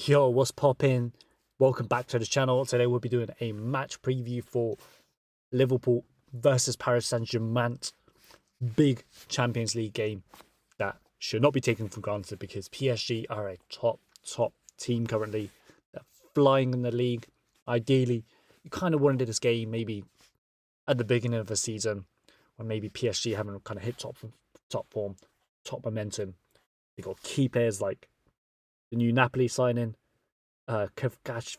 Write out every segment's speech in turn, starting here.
Yo, what's poppin'? Welcome back to the channel. Today we'll be doing a match preview for Liverpool versus Paris Saint-Germain. Big Champions League game that should not be taken for granted because PSG are a top team currently. They're flying in the league. Ideally, you kind of wanted this game maybe at the beginning of the season when maybe PSG haven't kind of hit top form, top momentum. They got key players like the new Napoli signing. Gosh,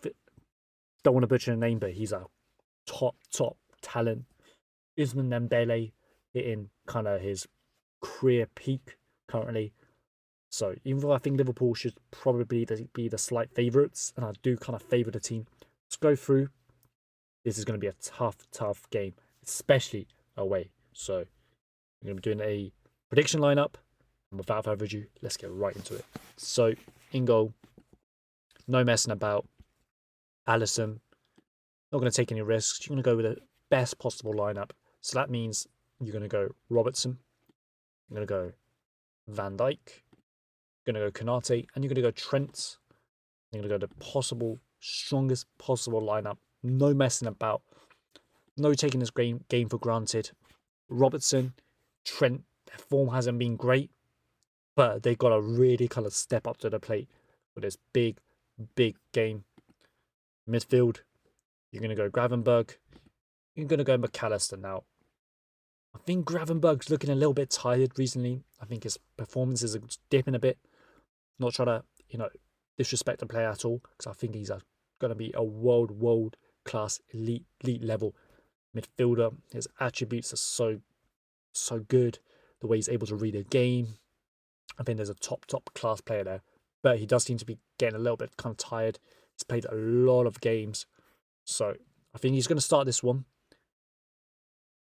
don't want to butcher the name, but he's a top talent. Usman Dembele hitting kind of his career peak currently. So even though I think Liverpool should probably be the slight favourites, and I do kind of favour the team, let's go through. This is going to be a tough game, especially away. So we're going to be doing a prediction lineup. And without further ado, let's get right into it. So in goal, no messing about. Alisson, not going to take any risks. You're going to go with the best possible lineup. So that means you're going to go Robertson, you're going to go Van Dijk, you're going to go Konate, and you're going to go Trent. You're going to go the strongest possible lineup. No messing about. No taking this game for granted. Robertson, Trent, their form hasn't been great, but they got to really kind of step up to the plate for this big game. Midfield, you're going to go Gravenberg. You're going to go McAllister now. I think Gravenberg's looking a little bit tired recently. I think his performances are dipping a bit. Not trying to, disrespect the player at all, because I think he's going to be a world class elite level midfielder. His attributes are so good. The way he's able to read a game. I think there's a top class player there. But he does seem to be getting a little bit kind of tired. He's played a lot of games. So I think he's going to start this one.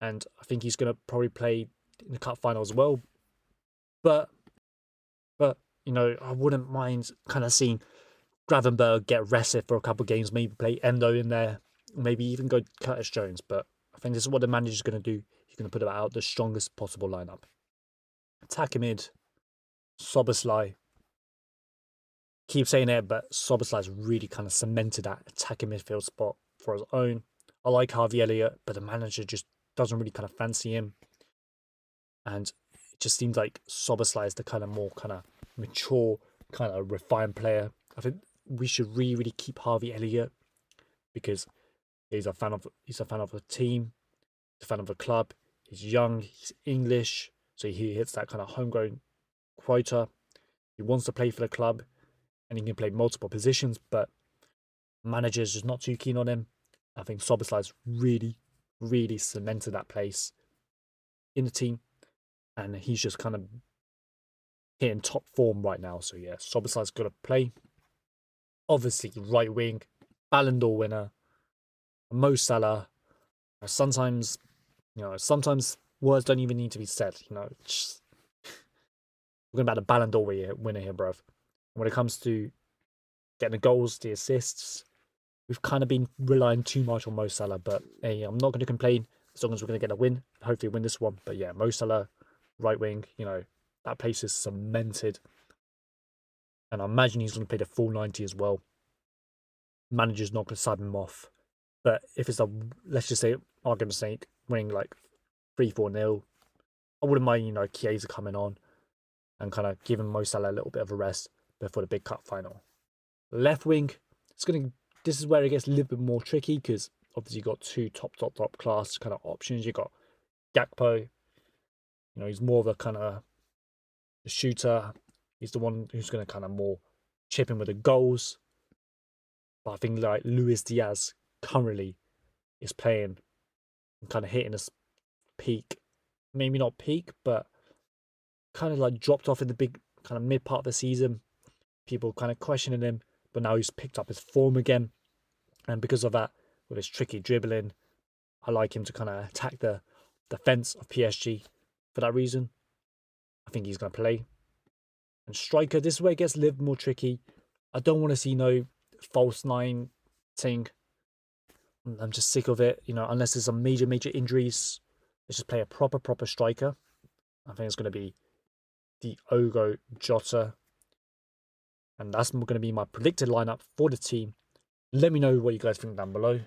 And I think he's going to probably play in the cup final as well. But I wouldn't mind kind of seeing Gravenberg get rested for a couple of games, maybe play Endo in there, maybe even go Curtis Jones. But I think this is what the manager's going to do. He's going to put out the strongest possible lineup. Attack mid, Szoboszlai. Keep saying it, but Szoboszlai's really kind of cemented that attacking midfield spot for his own. I like Harvey Elliott, but the manager just doesn't really kind of fancy him. And it just seems like Szoboszlai is the kind of more kind of mature, kind of refined player. I think we should really keep Harvey Elliott because he's a fan of the team, he's a fan of the club. He's young, he's English, so he hits that kind of homegrown quota. He wants to play for the club, and he can play multiple positions, but manager's just not too keen on him. I think Szoboszlai's really cemented that place in the team, and he's just kind of hitting top form right now. So yeah, Szoboszlai's got to play. Obviously, right wing, Ballon d'Or winner, Mo Salah. Sometimes words don't even need to be said. We're talking about the Ballon d'Or winner here, bruv. When it comes to getting the goals, the assists, we've kind of been relying too much on Mo Salah. But hey, I'm not going to complain as long as we're going to get a win. Hopefully win this one. But yeah, Mo Salah, right wing, that place is cemented. And I imagine he's going to play the full 90 as well. Manager's not going to sub him off. But if it's let's just say, argument's sake, winning like 3-4-0, I wouldn't mind, Chiesa coming on and kind of giving Mo Salah a little bit of a rest before the big cup final. Left wing, this is where it gets a little bit more tricky because obviously you've got two top class kind of options. You've got Gakpo, he's more of a kind of a shooter. He's the one who's going to kind of more chip in with the goals. But I think like Luis Diaz currently is playing and kind of hitting his peak. Maybe not peak, but kind of like dropped off in the big kind of mid part of the season. People kind of questioning him, but now he's picked up his form again. And because of that, with his tricky dribbling, I like him to kind of attack the defence of PSG for that reason. I think he's going to play. And striker, this is where it gets a little more tricky. I don't want to see no false nine thing. I'm just sick of it, unless there's some major injuries. Let's just play a proper striker. I think it's going to be Diogo Jota. And that's going to be my predicted lineup for the team. Let me know what you guys think down below.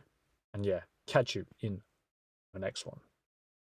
And yeah, catch you in the next one.